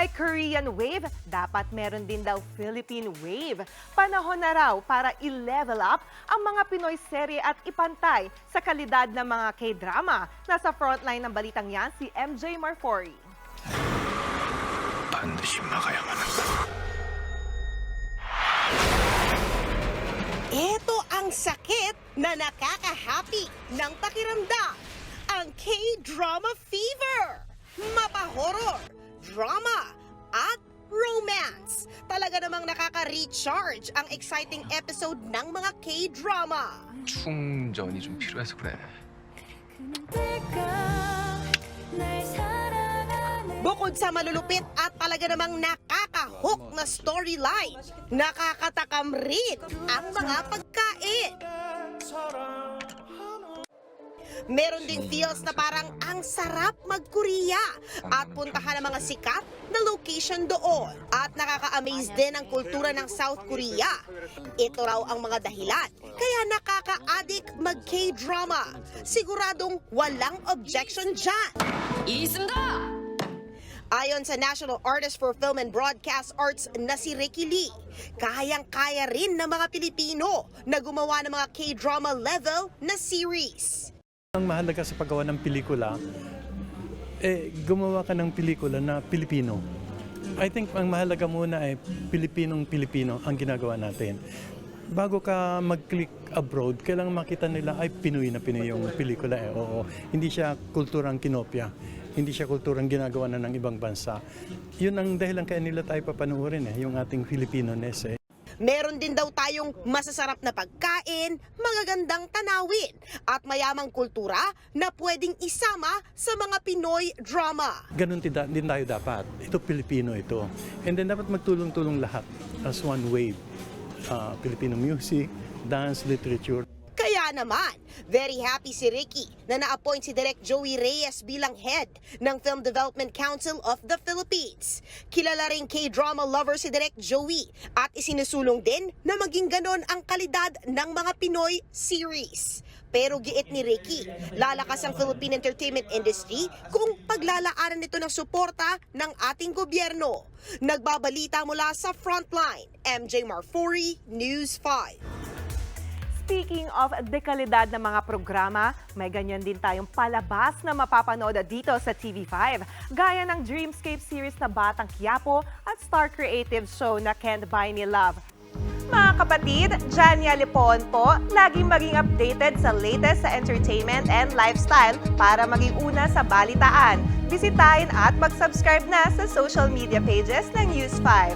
may Korean wave, dapat meron din daw Philippine wave. Panahon na raw para i-level up ang mga Pinoy serye at ipantay sa kalidad ng mga K-drama. Nasa frontline ng balitang yan si MJ Marfori. 반드시 막아야만 한다. Ito ang sakit na nakaka-happy ng pakiramdam. Ang K-drama fever. Mapa-horror, drama, at romance. Talaga namang nakaka-recharge ang exciting episode ng mga K-drama. 충전이 좀 필요해서 그래. Bukod sa malulupit at talaga namang nakaka-hook na storyline, nakakatakam rin ang mga pagkain. Meron ding feels na parang ang sarap mag-Korea at puntahan ang mga sikat na location doon. At nakaka-amaze din ang kultura ng South Korea. Ito raw ang mga dahilan kaya nakaka-addict mag-K-drama. Siguradong walang objection dyan. Ayon sa National Artist for Film and Broadcast Arts na si Ricky Lee, kayang-kaya rin ng mga Pilipino na gumawa ng mga K-drama level na series. Ang mahalaga sa paggawa ng pelikula, gumawa ka ng pelikula na Pilipino. I think ang mahalaga muna ay Pilipinong-Pilipino ang ginagawa natin. Bago ka mag-click abroad, kailangan makita nila ay Pinoy na Pinoy yung pelikula. Oo, hindi siya kulturang kinopya. Hindi siya kulturang ginagawa na ng ibang bansa. Yun ang dahilan kaya nila tayo papanoorin, yung ating Filipino-ness. Meron din daw tayong masasarap na pagkain, magagandang tanawin, at mayamang kultura na pwedeng isama sa mga Pinoy drama. Ganun din tayo dapat. Ito Pilipino ito. And then dapat magtulong-tulong lahat as one wave. Filipino music, dance, literature. Kaya naman, very happy si Ricky na na-appoint si Direk Joey Reyes bilang head ng Film Development Council of the Philippines. Kilala ring K-drama lover si Direk Joey at isinusulong din na maging ganon ang kalidad ng mga Pinoy series. Pero giit ni Ricky, lalakas ang Philippine entertainment industry kung paglalaanan nito ng suporta ng ating gobyerno. Nagbabalita mula sa Frontline, MJ Marfori, News 5. Speaking of dekalidad ng mga programa, may ganyan din tayong palabas na mapapanood dito sa TV5. Gaya ng Dreamscape series na Batang Quiapo at Star Creative show na Can't Buy Me Love. Mga kapatid, Jania Lipon po, laging maging updated sa latest sa entertainment and lifestyle para maging una sa balitaan. Bisitahin at mag-subscribe na sa social media pages ng News 5.